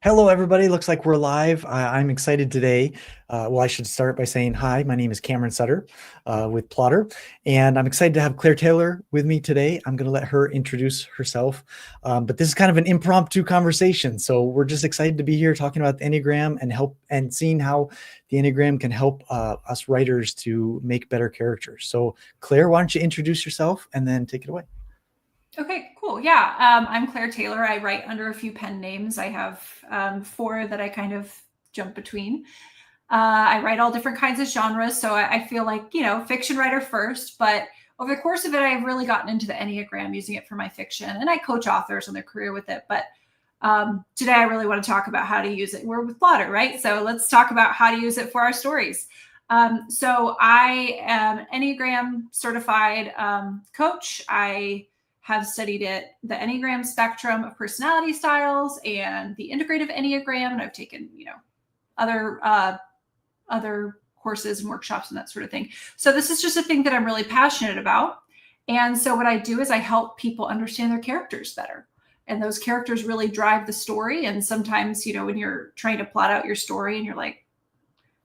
Hello, everybody. Looks like we're live. I'm excited today. I should start by saying hi. My name is Cameron Sutter with Plotter, and I'm excited to have Claire Taylor with me today. I'm going to let her introduce herself, but this is kind of an impromptu conversation. So we're just excited to be here talking about the Enneagram and seeing how the Enneagram can help us writers to make better characters. So Claire, why don't you introduce yourself and then take it away? Okay, cool. Yeah, I'm Claire Taylor. I write under a few pen names. I have four that I kind of jump between. I write all different kinds of genres. So I feel like, fiction writer first. But over the course of it, I've really gotten into the Enneagram, using it for my fiction. And I coach authors on their career with it. But today, I really want to talk about how to use it. We're with Plotter, right? So let's talk about how to use it for our stories. So I am Enneagram certified coach. I have studied the Enneagram spectrum of personality styles and the integrative Enneagram. And I've taken, other courses and workshops and that sort of thing. So this is just a thing that I'm really passionate about. And so what I do is I help people understand their characters better. And those characters really drive the story. And sometimes, when you're trying to plot out your story and you're like,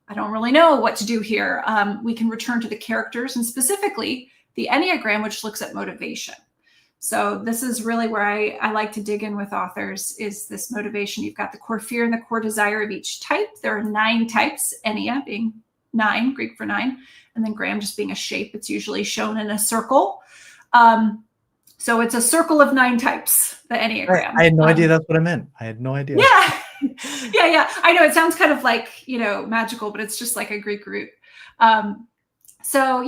I don't really know what to do here, we can return to the characters and specifically the Enneagram, which looks at motivation. So this is really where I like to dig in with authors, is this motivation. You've got the core fear and the core desire of each type. There are 9 types, Ennea being 9, Greek for 9, and then gram just being a shape. It's usually shown in a circle. So it's a circle of 9 types, the Enneagram. I had no idea that's what I meant. I had no idea. Yeah. Yeah. I know it sounds kind of like, magical, but it's just like a Greek root. So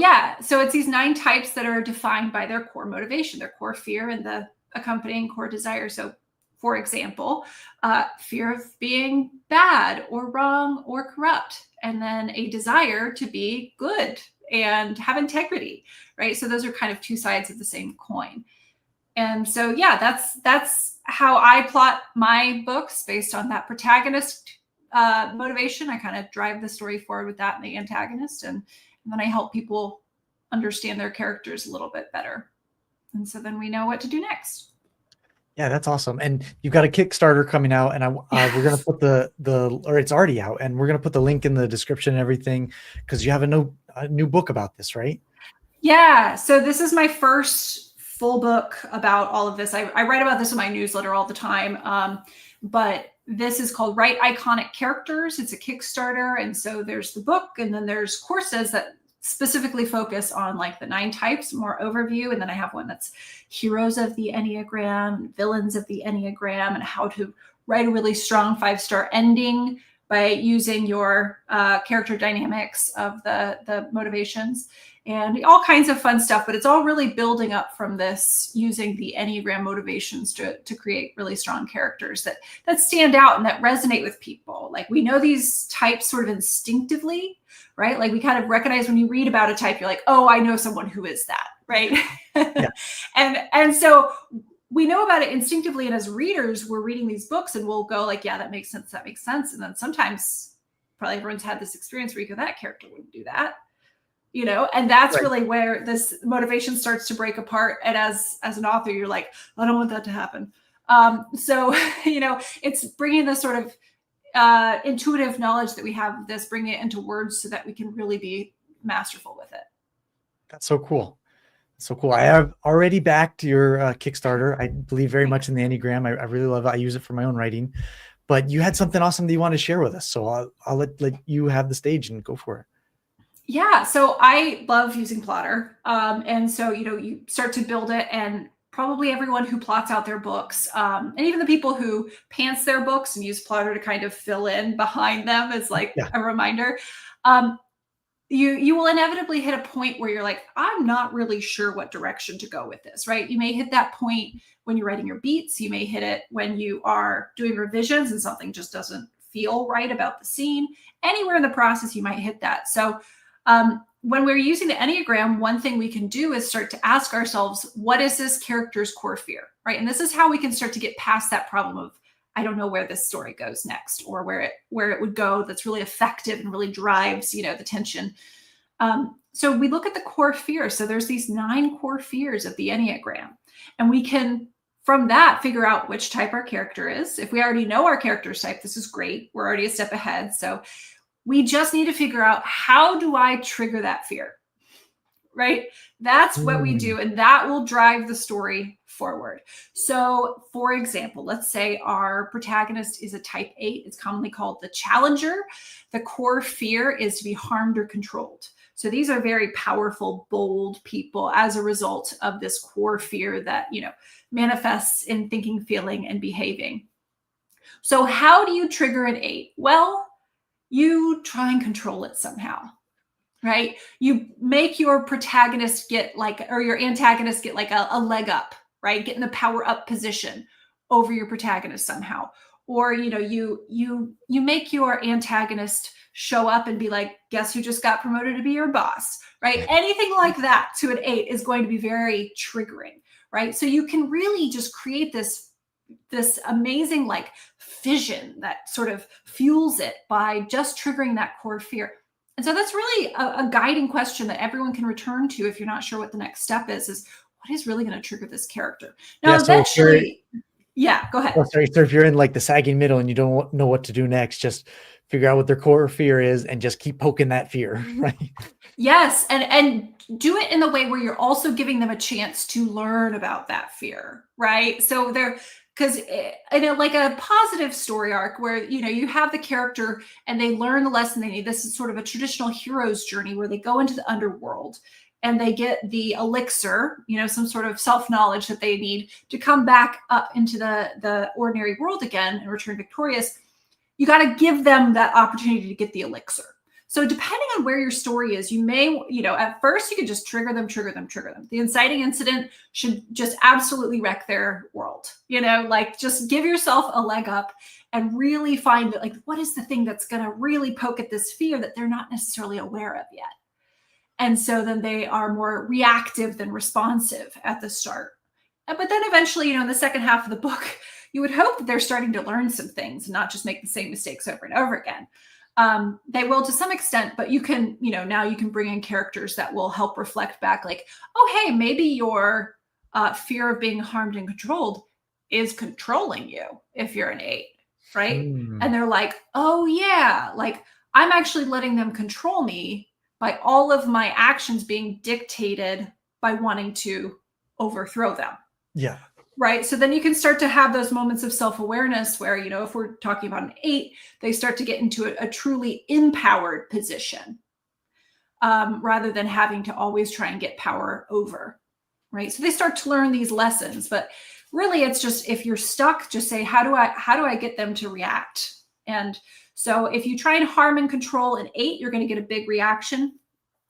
it's these 9 types that are defined by their core motivation, their core fear, and the accompanying core desire. So, for example, fear of being bad or wrong or corrupt, and then a desire to be good and have integrity, right? So those are kind of 2 sides of the same coin. And so, that's how I plot my books, based on that protagonist motivation. I kind of drive the story forward with that and the antagonist, and then I help people understand their characters a little bit better. And so then we know what to do next. Yeah, that's awesome. And you've got a Kickstarter coming out, and we're going to put or it's already out, and we're going to put the link in the description and everything, because you have a new book about this, right? Yeah. So this is my first full book about all of this. I write about this in my newsletter all the time. But this is called Write Iconic Characters. It's a Kickstarter. And so there's the book, and then there's courses that specifically focus on like the 9 types, more overview. And then I have one that's heroes of the Enneagram, villains of the Enneagram, and how to write a really strong 5-star ending by using your character dynamics of the motivations, and all kinds of fun stuff. But it's all really building up from this, using the Enneagram motivations to create really strong characters that stand out and that resonate with people. Like, we know these types sort of instinctively, right? Like, we kind of recognize when you read about a type, you're like, oh, I know someone who is that, right? Yeah. and so we know about it instinctively. And as readers, we're reading these books and we'll go like, yeah, that makes sense. That makes sense. And then sometimes, probably everyone's had this experience where you go, that character wouldn't do that. And that's right. Really where this motivation starts to break apart. And as an author, you're like, I don't want that to happen. So it's bringing this sort of intuitive knowledge that we have, bringing it into words so that we can really be masterful with it. That's so cool. So cool. I have already backed your Kickstarter. I believe very much in the Enneagram. I really love it. I use it for my own writing. But you had something awesome that you want to share with us. So I'll let you have the stage and go for it. Yeah. So I love using Plotter. And so, you start to build it, and probably everyone who plots out their books, and even the people who pants their books and use Plotter to kind of fill in behind them as like a reminder, you will inevitably hit a point where you're like, I'm not really sure what direction to go with this, right? You may hit that point when you're writing your beats. You may hit it when you are doing revisions and something just doesn't feel right about the scene. Anywhere in the process, you might hit that. So when we're using the Enneagram, one thing we can do is start to ask ourselves, what is this character's core fear, right? And this is how we can start to get past that problem of, I don't know where this story goes next, or where it would go that's really effective and really drives, the tension. So we look at the core fears. So there's these 9 core fears of the Enneagram, and we can from that, figure out which type our character is. If we already know our character's type, this is great. We're already a step ahead. So we just need to figure out, how do I trigger that fear? Right? That's what we do. And that will drive the story forward. So, for example, let's say our protagonist is a type 8. It's commonly called the challenger. The core fear is to be harmed or controlled. So these are very powerful, bold people as a result of this core fear that, manifests in thinking, feeling, and behaving. So how do you trigger an 8? Well, you try and control it somehow, right? You make your protagonist or your antagonist get like a leg up, right? Get in the power up position over your protagonist somehow. Or, you make your antagonist show up and be like, guess who just got promoted to be your boss, right? Anything like that to an 8 is going to be very triggering, right? So you can really just create this amazing like fission that sort of fuels it by just triggering that core fear. And so that's really a guiding question that everyone can return to if you're not sure what the next step is what is really going to trigger this character? Now, eventually, go ahead. Oh, sorry. So if you're in like the sagging middle and you don't know what to do next, just figure out what their core fear is and just keep poking that fear, right? Yes. And do it in the way where you're also giving them a chance to learn about that fear, right? So because in like a positive story arc where, you have the character and they learn the lesson they need. This is sort of a traditional hero's journey where they go into the underworld and they get the elixir, some sort of self-knowledge that they need to come back up into the ordinary world again and return victorious. You got to give them that opportunity to get the elixir. So depending on where your story is, you may, at first you could just trigger them. The inciting incident should just absolutely wreck their world, like just give yourself a leg up and really find that, like, what is the thing that's going to really poke at this fear that they're not necessarily aware of yet. And so then they are more reactive than responsive at the start. But then eventually, in the second half of the book, you would hope that they're starting to learn some things and not just make the same mistakes over and over again. They will to some extent, but you can, now you can bring in characters that will help reflect back like, oh, hey, maybe your fear of being harmed and controlled is controlling you if you're an 8, right? And they're like, oh yeah, like I'm actually letting them control me by all of my actions being dictated by wanting to overthrow them. Yeah. Right. So then you can start to have those moments of self-awareness where, if we're talking about an 8, they start to get into a truly empowered position rather than having to always try and get power over. Right. So they start to learn these lessons. But really, it's just, if you're stuck, just say, how do I get them to react? And so if you try and harm and control an 8, you're going to get a big reaction.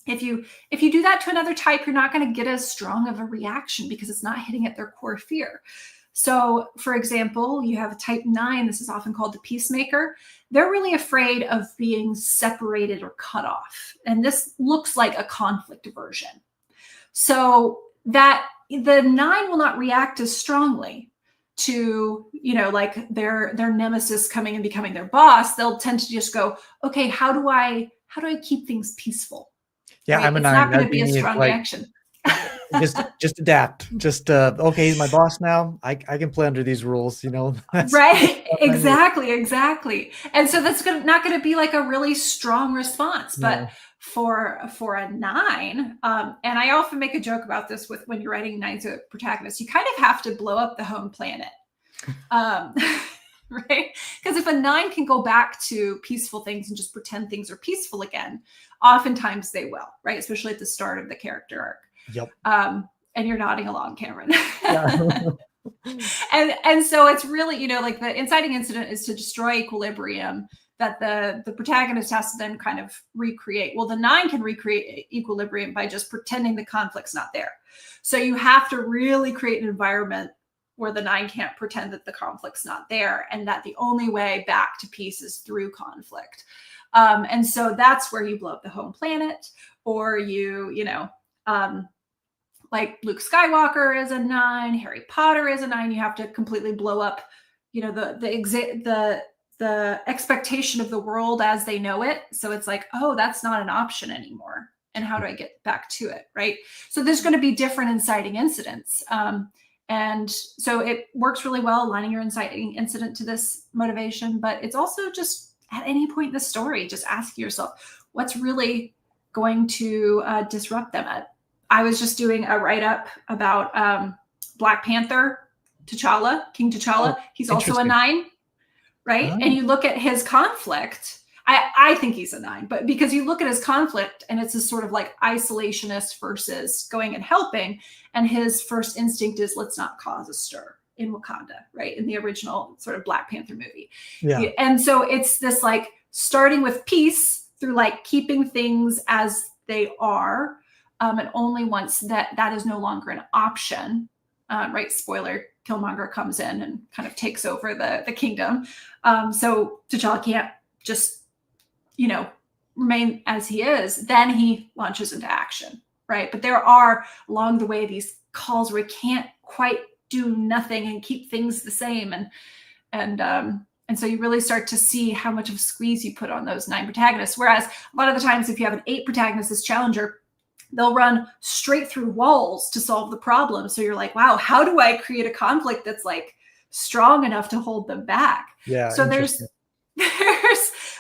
If you do that to another type, you're not going to get as strong of a reaction because it's not hitting at their core fear. So, for example, you have a type 9. This is often called the peacemaker. They're really afraid of being separated or cut off. And this looks like a conflict aversion. So that the 9 will not react as strongly to, like their nemesis coming and becoming their boss. They'll tend to just go, okay, how do I keep things peaceful? Yeah, right? I'm a It's 9. not going to That'd be a me, strong like, reaction. just adapt. Just okay, he's my boss now. I can play under these rules, Right. Exactly. And so that's not going to be like a really strong response. But for a 9, and I often make a joke about this when you're writing 9s as a protagonist, you kind of have to blow up the home planet. Right? Because if a 9 can go back to peaceful things and just pretend things are peaceful again, oftentimes they will, right? Especially at the start of the character arc. Yep. And you're nodding along, Cameron. Yeah. and so it's really, like the inciting incident is to destroy equilibrium that the protagonist has to then kind of recreate. Well, the 9 can recreate equilibrium by just pretending the conflict's not there. So you have to really create an environment where the 9 can't pretend that the conflict's not there, and that the only way back to peace is through conflict. And so that's where you blow up the home planet, or like Luke Skywalker is a 9, Harry Potter is a 9. You have to completely blow up, the expectation of the world as they know it. So it's like, oh, that's not an option anymore. And how do I get back to it? Right. So there's going to be different inciting incidents. And so it works really well, aligning your inciting incident to this motivation. But it's also just at any point in the story, just asking yourself, what's really going to disrupt them? I was just doing a write-up about Black Panther, T'Challa, King T'Challa. Oh, He's also a interesting. 9, right? And Oh, you look at his conflict. I think he's a 9, but because you look at his conflict and it's this sort of like isolationist versus going and helping, and his first instinct is let's not cause a stir in Wakanda, right? In the original sort of Black Panther movie. yeah. And so it's this like starting with peace through like keeping things as they are. And only once that is no longer an option, right? Spoiler, Killmonger comes in and kind of takes over the kingdom. So T'Challa can't just, remain as he is. Then he launches into action, right? But there are along the way these calls where he can't quite do nothing and keep things the same. And so you really start to see how much of a squeeze you put on those 9 protagonists. Whereas a lot of the times, if you have an 8 protagonist as challenger, they'll run straight through walls to solve the problem. So you're like, wow, how do I create a conflict that's like strong enough to hold them back? Yeah. So there's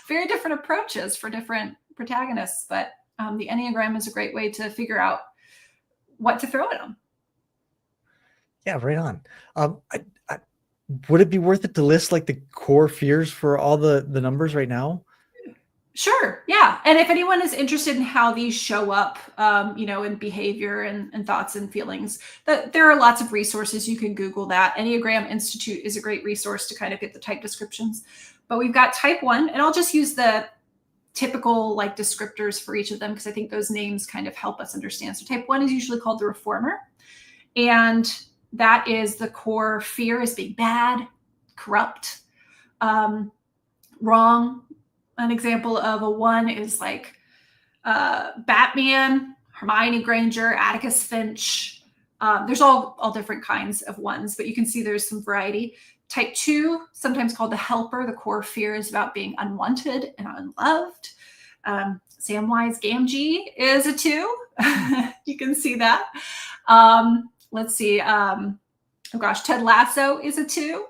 very different approaches for different protagonists, but the Enneagram is a great way to figure out what to throw at them. Yeah, right on. Would it be worth it to list like the core fears for all the numbers right now? Sure. Yeah. And if anyone is interested in how these show up, in behavior and thoughts and feelings, that there are lots of resources. You can Google that. Enneagram Institute is a great resource to kind of get the type descriptions. But we've got type 1, and I'll just use the typical like descriptors for each of them because I think those names kind of help us understand. So type 1 is usually called the reformer. And that is the core fear is being bad, corrupt, wrong. An example of a 1 is like Batman, Hermione Granger, Atticus Finch. There's all different kinds of 1s, but you can see there's some variety. Type 2, sometimes called the helper. The core fear is about being unwanted and unloved. Samwise Gamgee is a 2. You can see that. Let's see. Ted Lasso is a 2.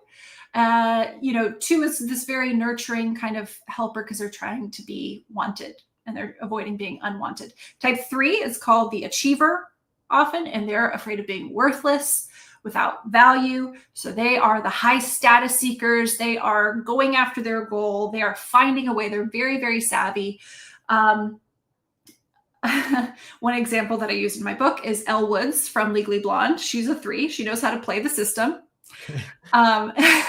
2 is this very nurturing kind of helper because they're trying to be wanted and they're avoiding being unwanted. Type 3 is called the achiever often, and they're afraid of being worthless, without value. So they are the high status seekers. They are going after their goal. They are finding a way. They're very, very savvy. One example that I use in my book is Elle Woods from Legally Blonde. She's a 3. She knows how to play the system.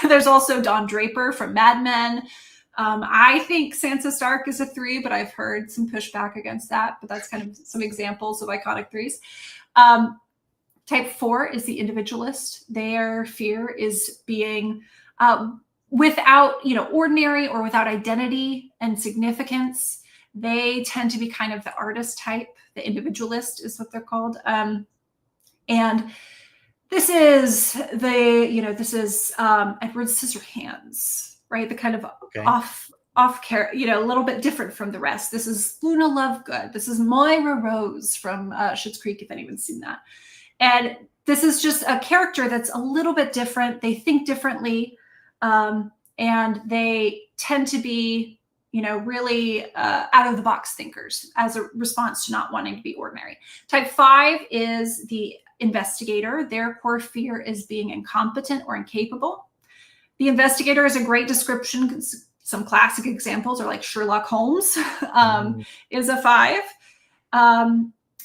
There's also Don Draper from Mad Men. I think Sansa Stark is a 3, but I've heard some pushback against that. But that's kind of some examples of iconic 3s. Type 4 is the individualist. Their fear is being without, ordinary or without identity and significance. They tend to be kind of the artist type. The individualist is what they're called. And this is Edward Scissorhands, right? The kind of off care, a little bit different from the rest. This is Luna Lovegood. This is Moira Rose from Schitt's Creek, if anyone's seen that. And this is just a character that's a little bit different. They think differently, and they tend to be, really out of the box thinkers as a response to not wanting to be ordinary. Type 5 is the investigator. Their core fear is being incompetent or incapable. The investigator is a great description. Some classic examples are like Sherlock Holmes is a 5.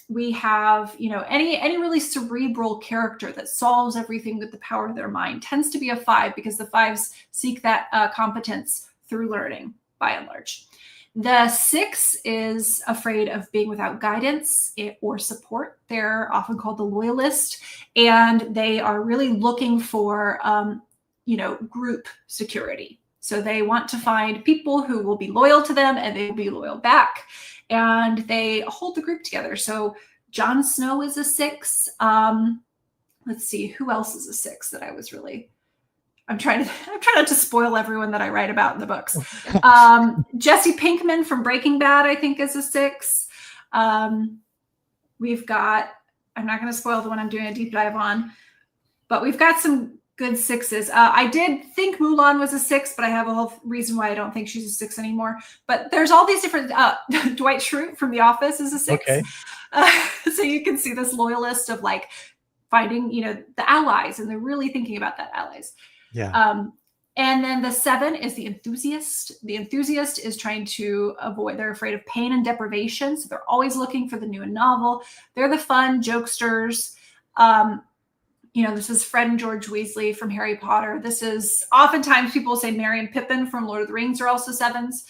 We have, any really cerebral character that solves everything with the power of their mind tends to be a 5 because the 5s seek that competence through learning by and large. The 6 is afraid of being without guidance or support. They're often called the loyalist, and they are really looking for, group security. So they want to find people who will be loyal to them and they will be loyal back. And they hold the group together. So Jon Snow is a 6. Let's see, who else is a 6 that I was really... I'm trying not to spoil everyone that I write about in the books. Jesse Pinkman from Breaking Bad, I think, is a 6. We've got, I'm not going to spoil the one I'm doing a deep dive on. But we've got some good sixes. I did think Mulan was a 6, but I have a whole reason why I don't think she's a 6 anymore. But there's all these different. Dwight Schrute from The Office is a 6. Okay. So you can see this loyalist of like finding, the allies, and they're really thinking about that allies. Yeah. And then the 7 is the enthusiast. The enthusiast is trying to avoid, they're afraid of pain and deprivation. So they're always looking for the new and novel. They're the fun jokesters. This is Fred and George Weasley from Harry Potter. This is oftentimes people say Merry and Pippin from Lord of the Rings are also 7s.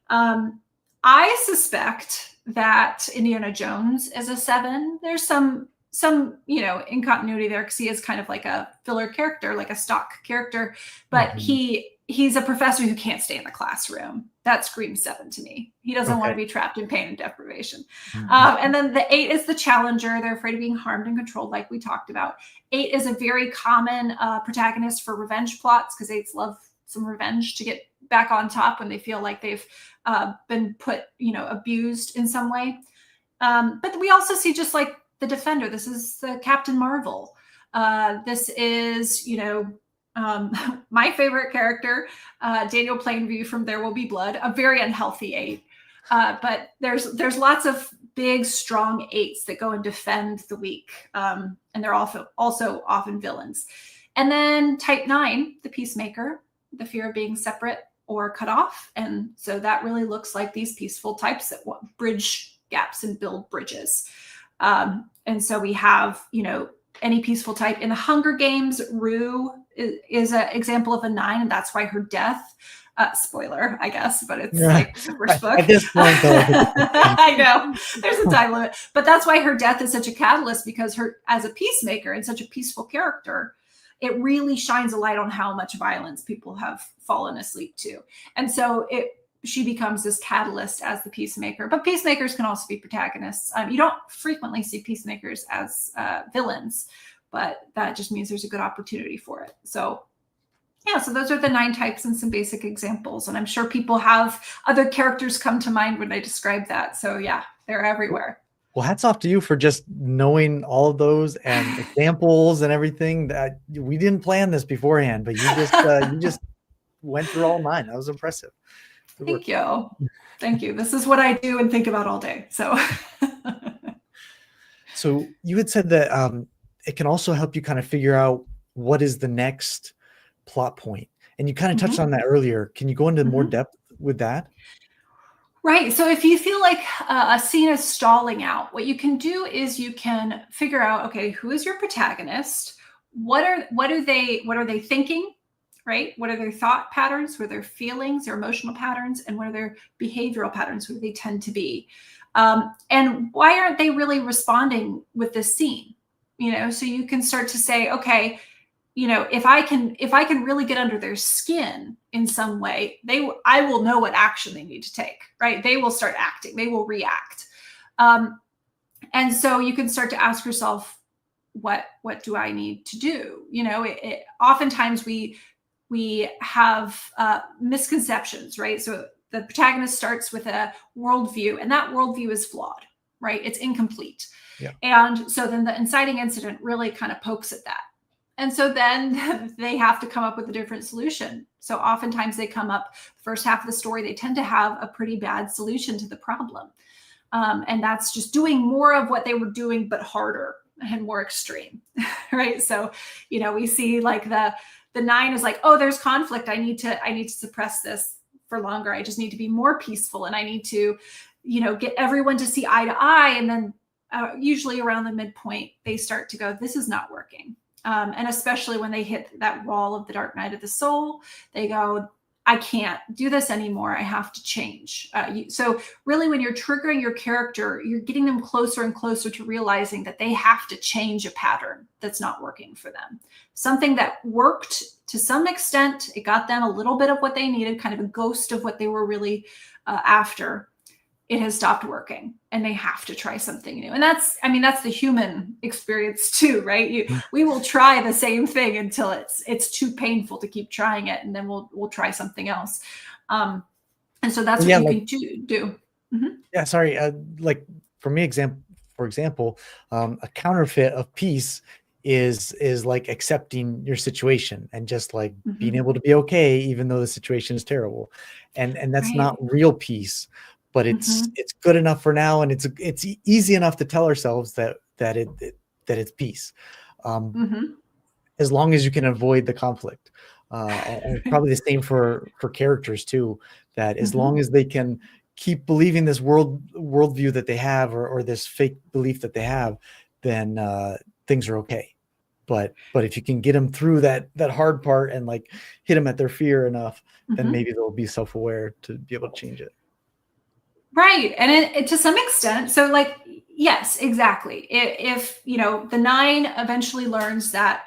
I suspect that Indiana Jones is a 7. There's some incontinuity there because he is kind of like a filler character, like a stock character, but he's a professor who can't stay in the classroom. That screams 7 to me. He doesn't want to be trapped in pain and deprivation. And then the 8 is the challenger. They're afraid of being harmed and controlled, like we talked about. 8 is a very common protagonist for revenge plots because 8s love some revenge to get back on top when they feel like they've been abused in some way. But we also see just like the Defender. This is the Captain Marvel. This is, my favorite character, Daniel Plainview from There Will Be Blood, a very unhealthy 8. But there's lots of big, strong 8s that go and defend the weak. And they're also often villains. And then type 9, the peacemaker, the fear of being separate or cut off. And so that really looks like these peaceful types that bridge gaps and build bridges. And so we have, any peaceful type. In the Hunger Games, Rue is an example of a 9, and that's why her death, spoiler, I guess, but it's like the first book. At this point, though. I know, there's a time limit. But that's why her death is such a catalyst, because her, as a peacemaker and such a peaceful character, it really shines a light on how much violence people have fallen asleep to. And so she becomes this catalyst as the peacemaker. But peacemakers can also be protagonists. You don't frequently see peacemakers as villains, but that just means there's a good opportunity for it. So yeah, so those are the 9 types and some basic examples. And I'm sure people have other characters come to mind when I describe that. So yeah, they're everywhere. Well, hats off to you for just knowing all of those and examples and everything. That we didn't plan this beforehand, but you just went through all 9. That was impressive. Thank you. Thank you. This is what I do and think about all day. So, so you had said that it can also help you kind of figure out what is the next plot point. And you kind of touched on that earlier. Can you go into more depth with that? Right. So if you feel like a scene is stalling out, what you can do is you can figure out, okay, who is your protagonist? What are they thinking? Right? What are their thought patterns? What are their feelings, their emotional patterns, and what are their behavioral patterns? What do they tend to be? And why aren't they really responding with this scene? So you can start to say, okay, if I can really get under their skin in some way, I will know what action they need to take, right? They will start acting, they will react. And so you can start to ask yourself, what do I need to do? Oftentimes we have misconceptions, right? So the protagonist starts with a worldview, and that worldview is flawed, right? It's incomplete. Yeah. And so then the inciting incident really kind of pokes at that. And so then they have to come up with a different solution. So oftentimes they come up, the first half of the story, they tend to have a pretty bad solution to the problem. And that's just doing more of what they were doing, but harder and more extreme, right? So, we see like the 9 is like, oh, there's conflict. I need to suppress this for longer. I just need to be more peaceful. And I need to, get everyone to see eye to eye. And then usually around the midpoint, they start to go, this is not working. And especially when they hit that wall of the dark night of the soul, they go, I can't do this anymore. I have to change. So really, when you're triggering your character, you're getting them closer and closer to realizing that they have to change a pattern that's not working for them. Something that worked to some extent, it got them a little bit of what they needed, kind of a ghost of what they were really after. It has stopped working and they have to try something new. And that's the human experience too, right? We will try the same thing until it's too painful to keep trying it. And then we'll try something else. And so that's what you can do. Mm-hmm. Yeah. Sorry. Like for me, for example, a counterfeit of peace is like accepting your situation and just like being Mhm. able to be okay even though the situation is terrible. And that's Right. not real peace, but Mhm. it's good enough for now, and it's easy enough to tell ourselves that it's peace. Um, Mhm. as long as you can avoid the conflict. And it's probably the same for characters too, that as long Mhm. as they can keep believing this worldview that they have, or this fake belief that they have, then things are okay. But if you can get them through that hard part and like hit them at their fear enough, then Mhm. maybe they'll be self-aware to be able to change it. Right. And to some extent, so like, yes, exactly. If, the nine eventually learns that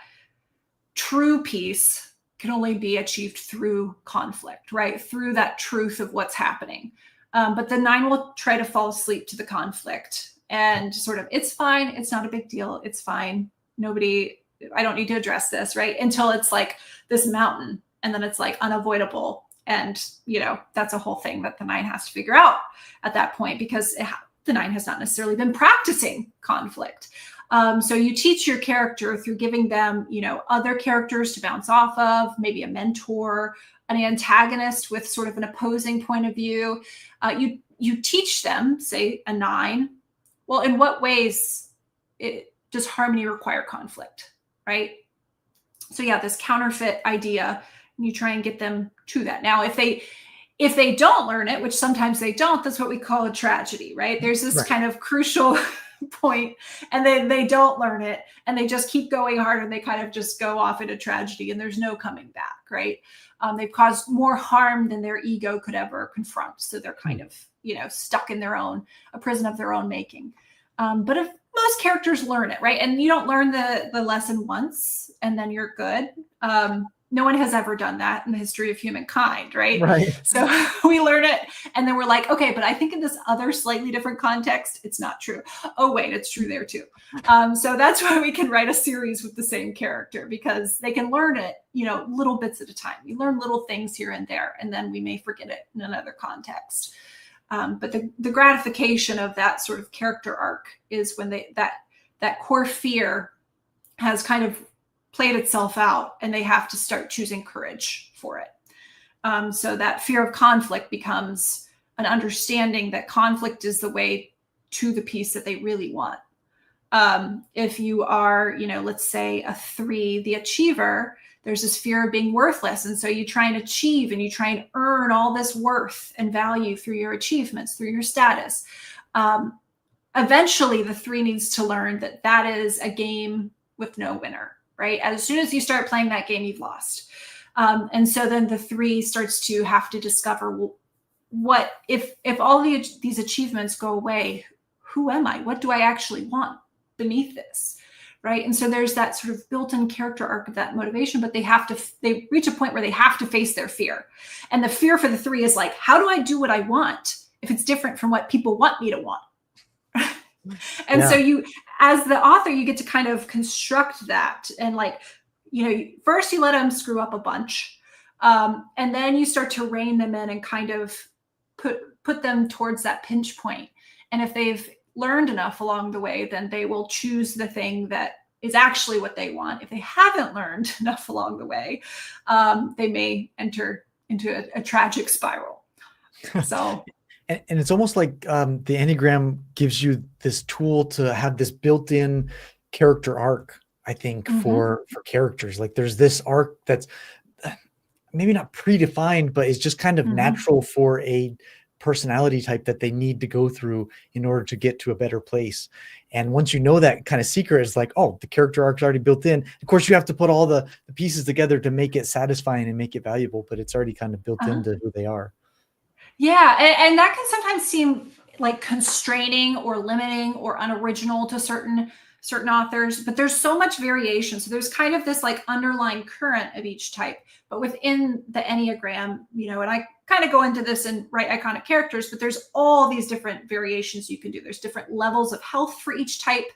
true peace can only be achieved through conflict, right? Through that truth of what's happening. But the nine will try to fall asleep to the conflict and sort of, it's fine. It's not a big deal. It's fine. Nobody, I don't need to address this, right? Until it's like this mountain, and then it's like unavoidable. And, that's a whole thing that the nine has to figure out at that point, because the nine has not necessarily been practicing conflict. So you teach your character through giving them, other characters to bounce off of, maybe a mentor, an antagonist with sort of an opposing point of view. You teach them, say a nine, well, in what ways does harmony require conflict, right? So yeah, this counterfeit idea, and you try and get them to that. Now, if they don't learn it, which sometimes they don't, that's what we call a tragedy, right? There's this Right. kind of crucial point, and they don't learn it, and they just keep going hard, and they kind of just go off into tragedy, and there's no coming back, right? They've caused more harm than their ego could ever confront, so they're kind of stuck in a prison of their own making. But if most characters learn it, right, and you don't learn the lesson once and then you're good. No one has ever done that in the history of humankind, right? Right. So we learn it, and then we're like, okay, but I think in this other slightly different context, it's not true. Oh, wait, it's true there too. So that's why we can write a series with the same character, because they can learn it, little bits at a time. We learn little things here and there, and then we may forget it in another context. But the gratification of that sort of character arc is when that core fear has kind of played itself out, and they have to start choosing courage for it. So that fear of conflict becomes an understanding that conflict is the way to the peace that they really want. If you are, let's say a three, the achiever, there's this fear of being worthless. And so you try and achieve, and you try and earn all this worth and value through your achievements, through your status. Eventually, the three needs to learn that that is a game with no winner, right? As soon as you start playing that game, you've lost. And so then the three starts to have to discover, well, what if all these achievements go away, who am I? What do I actually want beneath this? Right. And so there's that sort of built-in character arc of that motivation, but they reach a point where they have to face their fear. And the fear for the three is like, how do I do what I want if it's different from what people want me to want? And so Yeah. you, as the author, you get to kind of construct that, and like, first you let them screw up a bunch, and then you start to rein them in and kind of put them towards that pinch point. And if they've learned enough along the way, then they will choose the thing that is actually what they want. If they haven't learned enough along the way, they may enter into a tragic spiral. So And it's almost like the Enneagram gives you this tool to have this built-in character arc, I think, mhm, for characters. Like there's this arc that's maybe not predefined, but is just kind of mhm. natural for a personality type that they need to go through in order to get to a better place. And once you know that kind of secret, it's like, oh, the character arc's already built in. Of course, you have to put all the pieces together to make it satisfying and make it valuable, but it's already kind of built Uh-huh. into who they are. Yeah, and that can sometimes seem like constraining or limiting or unoriginal to certain authors, but there's so much variation. So there's kind of this like underlying current of each type. But within the Enneagram, and I kind of go into this in Write Iconic Characters, but there's all these different variations you can do. There's different levels of health for each type.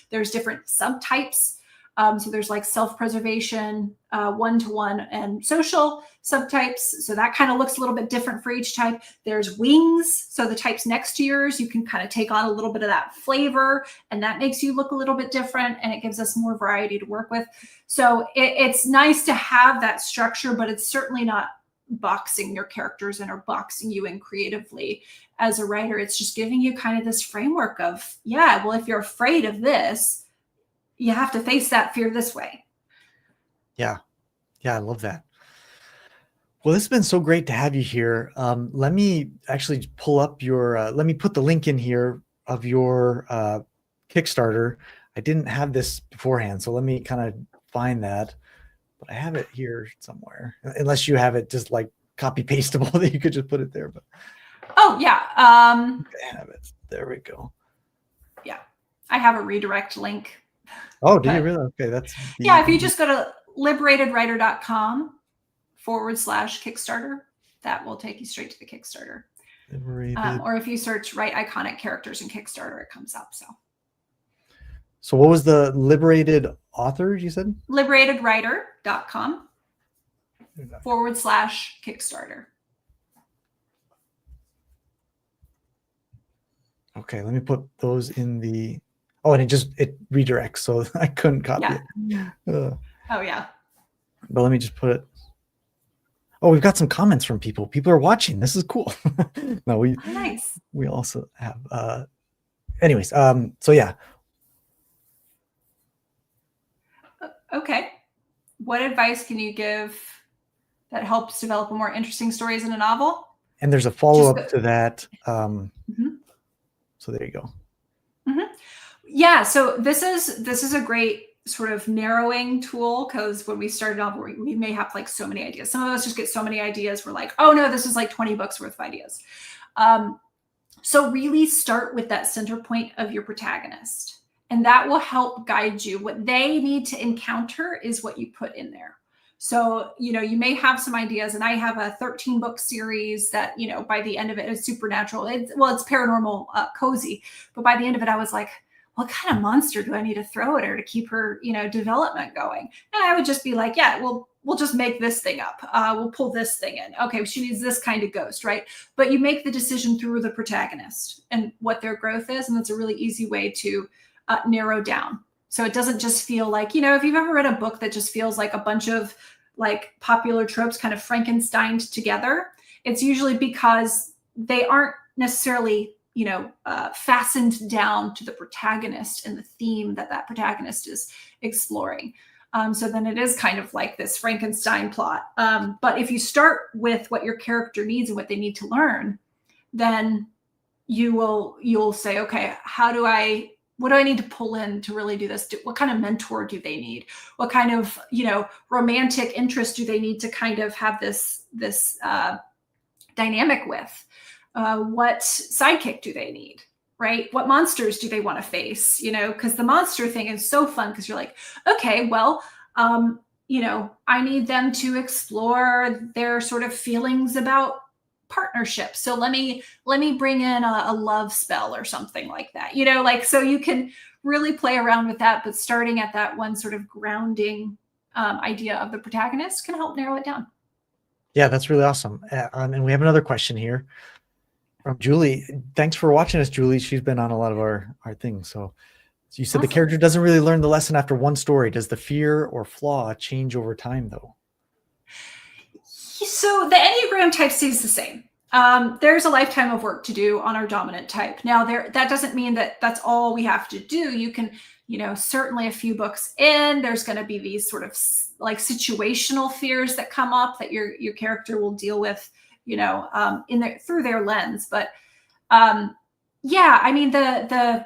There's different subtypes. So there's like self-preservation, one-to-one, and social subtypes. So that kind of looks a little bit different for each type. There's wings. So the types next to yours, you can kind of take on a little bit of that flavor, and that makes you look a little bit different, and it gives us more variety to work with. So it's nice to have that structure, but it's certainly not boxing your characters in or boxing you in creatively as a writer. It's just giving you kind of this framework of, yeah, well, if you're afraid of this, you have to face that fear this way. Yeah. Yeah, I love that. Well, this has been so great to have you here. Let me actually pull up your, let me put the link in here of your Kickstarter. I didn't have this beforehand, so let me kind of find that, but I have it here somewhere, unless you have it just like copy pastable that you could just put it there. But oh yeah, I have it. There we go. Yeah, I have a redirect link. Oh, do you really? Okay, that's yeah. If you just go to liberatedwriter.com/Kickstarter, that will take you straight to the Kickstarter. Or if you search "Write Iconic Characters" in Kickstarter, it comes up. So what was the liberated author you said? liberatedwriter.com/Kickstarter. Okay, let me put those in the, oh, and it redirects, so I couldn't copy it. Oh yeah. But let me just put it. Oh, we've got some comments from people. People are watching. This is cool. No, nice. We also have anyways, so yeah. Okay. What advice can you give that helps develop more interesting stories in a novel? And there's a follow-up to that. So there you go. Yeah, so this is a great sort of narrowing tool, because when we started off, we may have like so many ideas. Some of us just get so many ideas. We're like, oh no, this is like 20 books worth of ideas. So really start with that center point of your protagonist, and that will help guide you. What they need to encounter is what you put in there. So, you may have some ideas, and I have a 13 book series that, by the end of it is supernatural. It's paranormal, cozy. But by the end of it, I was like, what kind of monster do I need to throw at her to keep her, development going? And I would just be like, yeah, we'll just make this thing up. We'll pull this thing in. Okay, she needs this kind of ghost, right? But you make the decision through the protagonist and what their growth is. And that's a really easy way to narrow down. So it doesn't just feel like, if you've ever read a book that just feels like a bunch of like popular tropes kind of Frankensteined together, it's usually because they aren't necessarily, fastened down to the protagonist and the theme that protagonist is exploring. So then it is kind of like this Frankenstein plot. But if you start with what your character needs and what they need to learn, then you'll say, okay, what do I need to pull in to really do this? What kind of mentor do they need? What kind of, romantic interest do they need to kind of have this dynamic with? What sidekick do they need, right? What monsters do they want to face? Because the monster thing is so fun, because you're like, okay, well, I need them to explore their sort of feelings about partnership. So let me bring in a love spell or something like that, so you can really play around with that, but starting at that one sort of grounding idea of the protagonist can help narrow it down. Yeah, that's really awesome. And we have another question here from Julie. Thanks for watching us, Julie. She's been on a lot of our things. So you said awesome. The character doesn't really learn the lesson after one story. Does the fear or flaw change over time though? So the Enneagram type stays the same. There's a lifetime of work to do on our dominant type. Now that doesn't mean that that's all we have to do. You can, certainly a few books in, there's going to be these sort of like situational fears that come up that your character will deal with, through their lens. But yeah, I mean, the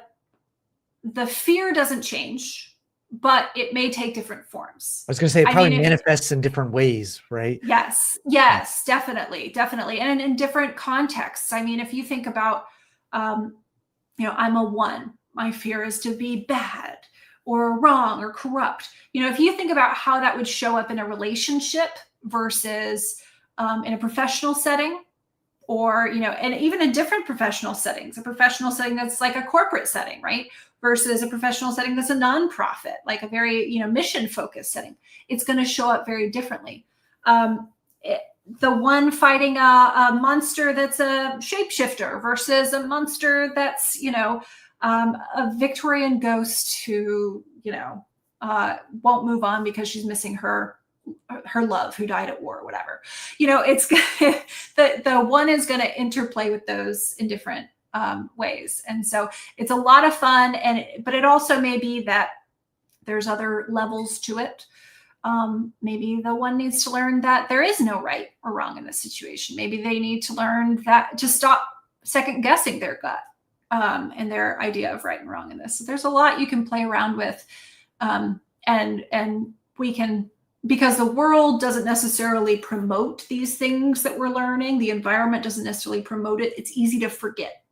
fear doesn't change, but it may take different forms. I was going to say it probably manifests in different ways, right? Yes, definitely. And in different contexts. I mean, if you think about, I'm a 1, my fear is to be bad or wrong or corrupt. If you think about how that would show up in a relationship versus in a professional setting, or, and even in different professional settings, a professional setting that's like a corporate setting, right? Versus a professional setting that's a nonprofit, like a very, mission focused setting. It's going to show up very differently. The one fighting a monster that's a shapeshifter versus a monster that's, a Victorian ghost who, won't move on because she's missing her love who died at war or whatever. It's the one is going to interplay with those in different ways. And so it's a lot of fun. But it also may be that there's other levels to it. Maybe the one needs to learn that there is no right or wrong in this situation. Maybe they need to learn that to stop second guessing their gut and their idea of right and wrong in this. So there's a lot you can play around with. And we can, because the world doesn't necessarily promote these things that we're learning, the environment doesn't necessarily promote it, it's easy to forget.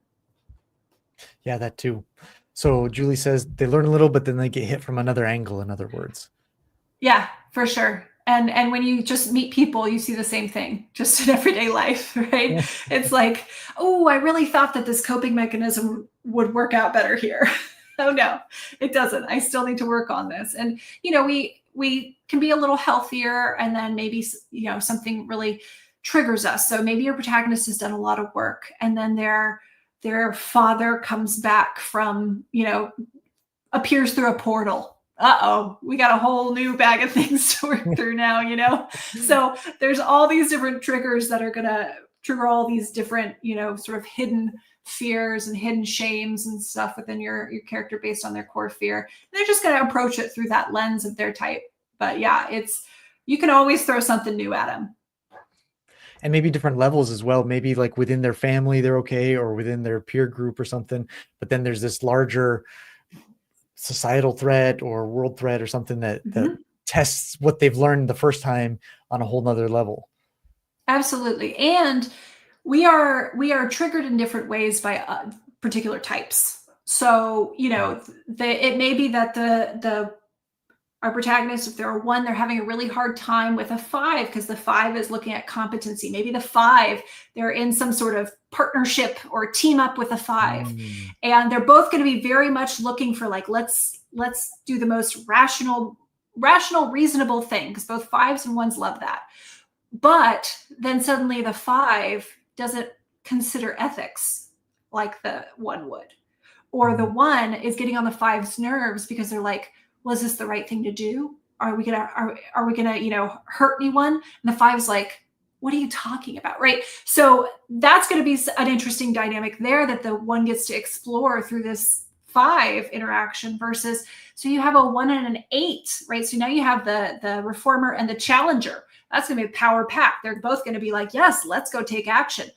Yeah, that too. So Julie says they learn a little, but then they get hit from another angle, in other words. Yeah, for sure. And when you just meet people, you see the same thing just in everyday life, right? Yeah. It's like, oh, I really thought that this coping mechanism would work out better here. Oh no, it doesn't. I still need to work on this. And, we can be a little healthier, and then maybe, something really triggers us. So maybe your protagonist has done a lot of work, and then their father comes back from, appears through a portal. Uh-oh, we got a whole new bag of things to work through now, So there's all these different triggers that are going to trigger all these different, sort of hidden fears and hidden shames and stuff within your character based on their core fear. They're just going to approach it through that lens of their type. But yeah, you can always throw something new at them. And maybe different levels as well. Maybe like within their family, they're okay, or within their peer group or something. But then there's this larger societal threat or world threat or something that tests what they've learned the first time on a whole nother level. Absolutely. And we are triggered in different ways by particular types. So, it may be that our protagonist, if they're a 1, they're having a really hard time with a 5 because the 5 is looking at competency. Maybe the 5, they're in some sort of partnership or team up with a 5. And they're both going to be very much looking for like, let's do the most rational, reasonable thing, because both 5s and 1s love that. But then suddenly the 5 doesn't consider ethics like the 1 would. Or the 1 is getting on the 5's nerves because they're like, was this the right thing to do? Are we gonna hurt anyone? And the 5's like, what are you talking about? Right. So that's going to be an interesting dynamic there that the 1 gets to explore through this 5 interaction versus, so you have a 1 and an 8, right? So now you have the reformer and the challenger. That's going to be power packed. They're both going to be like, yes, let's go take action.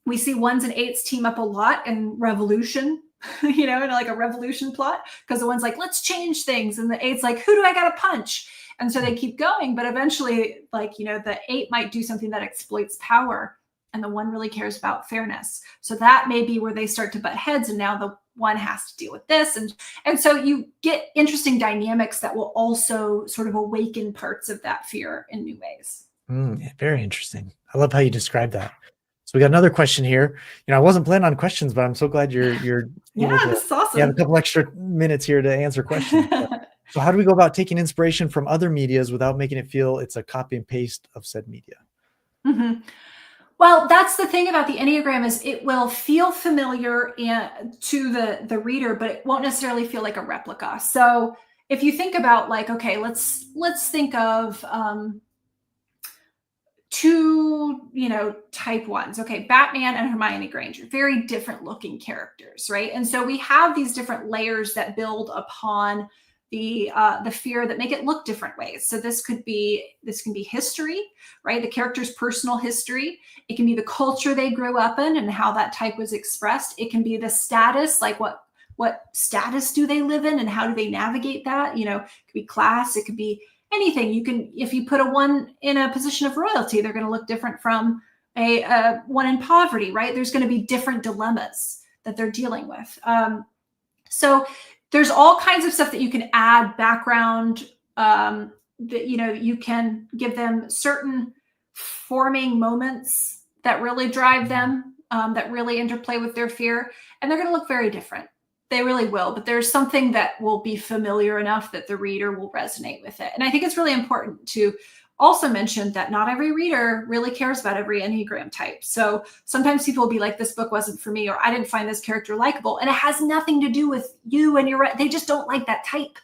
We see 1s and 8s team up a lot in Revolution, in like a revolution plot, because the 1's like, let's change things. And the 8's like, who do I got to punch? And so they keep going. But eventually, like, the 8 might do something that exploits power, and the 1 really cares about fairness. So that may be where they start to butt heads. And now the 1 has to deal with this. And so you get interesting dynamics that will also sort of awaken parts of that fear in new ways. Very interesting. I love how you describe that. So we got another question here. I wasn't planning on questions, but I'm so glad you're yeah, this is awesome. You have a couple extra minutes here to answer questions. So how do we go about taking inspiration from other medias without making it feel it's a copy and paste of said media? Well, that's the thing about the Enneagram, is it will feel familiar to the reader, but it won't necessarily feel like a replica. So if you think about like, okay, let's think of 2, type 1s. Okay, Batman and Hermione Granger, very different looking characters, right? And so we have these different layers that build upon the fear that make it look different ways. So this can be history, right? The character's personal history. It can be the culture they grew up in and how that type was expressed. It can be the status, like what status do they live in and how do they navigate that? It could be class. It could be anything. If you put a 1 in a position of royalty, they're going to look different from a 1 in poverty, right? There's going to be different dilemmas that they're dealing with. So there's all kinds of stuff that you can add background, that, you can give them certain forming moments that really drive them, that really interplay with their fear, and they're going to look very different. They really will, but there's something that will be familiar enough that the reader will resonate with it. And I think it's really important to also mention that not every reader really cares about every Enneagram type. So sometimes people will be like, this book wasn't for me, or I didn't find this character likable. And it has nothing to do with you and your, they just don't like that type.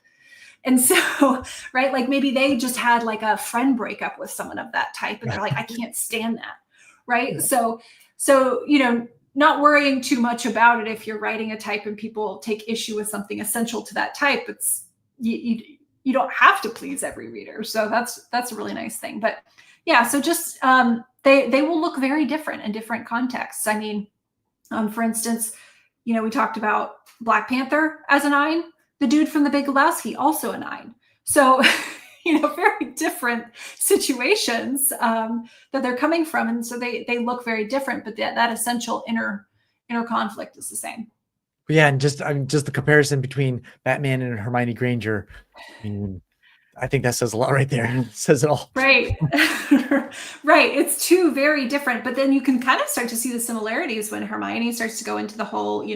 And so, right, like maybe they just had like a friend breakup with someone of that type, and they're like, I can't stand that. Right. So, not worrying too much about it if you're writing a type and people take issue with something essential to that type. It's you don't have to please every reader. So that's a really nice thing. But yeah, so just they will look very different in different contexts. I mean, for instance, we talked about Black Panther as a 9. The dude from The Big Lebowski, also a 9. So very different situations that they're coming from, and so they look very different, but that essential inner conflict is the same. Yeah, and just the comparison between Batman and Hermione Granger. I mean, I think that says a lot right there. It says it all. Right. Right. It's two very different, but then you can kind of start to see the similarities when Hermione starts to go into the whole,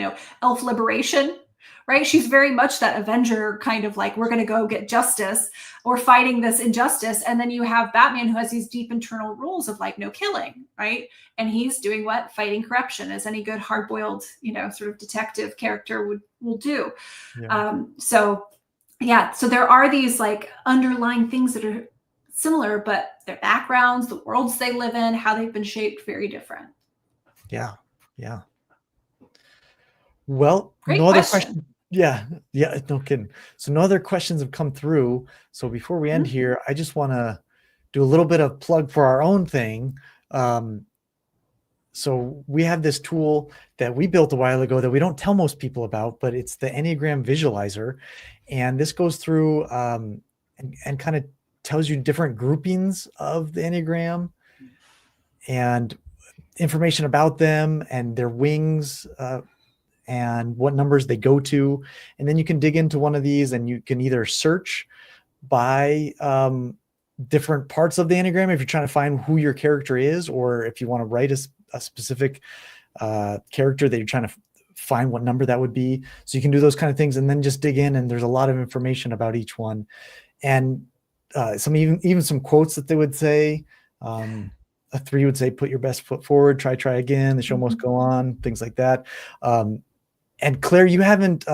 elf liberation. Right. She's very much that Avenger kind of like, we're going to go get justice or fighting this injustice. And then you have Batman, who has these deep internal rules of like no killing. Right. And he's doing what? Fighting corruption, as any good hard boiled, sort of detective character will do. Yeah. So there are these like underlying things that are similar, but their backgrounds, the worlds they live in, how they've been shaped, very different. Yeah. Yeah. Well, Great no other question. question. Yeah, no kidding. So no other questions have come through. So before we end here, I just want to do a little bit of plug for our own thing. So we have this tool that we built a while ago that we don't tell most people about, but it's the Enneagram Visualizer. And this goes through and kind of tells you different groupings of the Enneagram and information about them and their wings, and what numbers they go to. And then you can dig into one of these and you can either search by different parts of the Enneagram if you're trying to find who your character is, or if you want to write a specific character that you're trying to find what number that would be. So you can do those kind of things and then just dig in, and there's a lot of information about each one. And even some quotes that they would say. A 3 would say, put your best foot forward, try again, the show must go on, things like that. And Claire, you haven't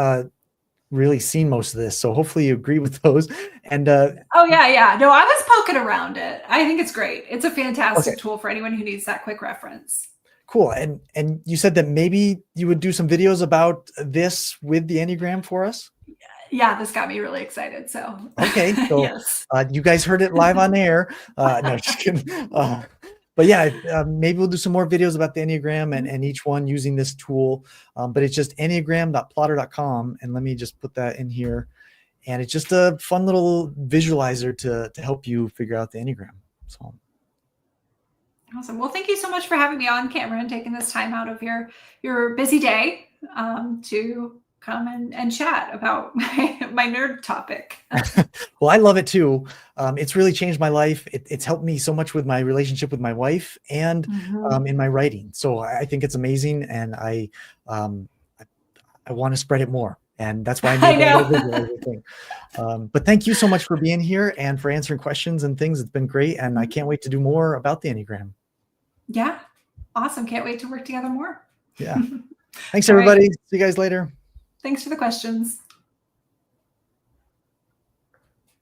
really seen most of this, so hopefully you agree with those. And oh yeah. No, I was poking around it. I think it's great. It's a fantastic tool for anyone who needs that quick reference. Cool. And you said that maybe you would do some videos about this with the Enneagram for us? Yeah, this got me really excited. So okay. So yes. You guys heard it live on air. No, just kidding. But yeah, maybe we'll do some more videos about the Enneagram and each one using this tool. But it's just enneagram.plotter.com. And let me just put that in here. And it's just a fun little visualizer to help you figure out the Enneagram. So awesome. Well, thank you so much for having me on camera and taking this time out of your busy day to come and chat about my nerd topic. Well, I love it too. It's really changed my life. It's helped me so much with my relationship with my wife and in my writing. So I think it's amazing, and I want to spread it more. And that's why I made that visualizer thing. But thank you so much for being here and for answering questions and things. It's been great, and I can't wait to do more about the Enneagram. Yeah, awesome. Can't wait to work together more. Yeah. Thanks, everybody. See you guys later. Thanks for the questions.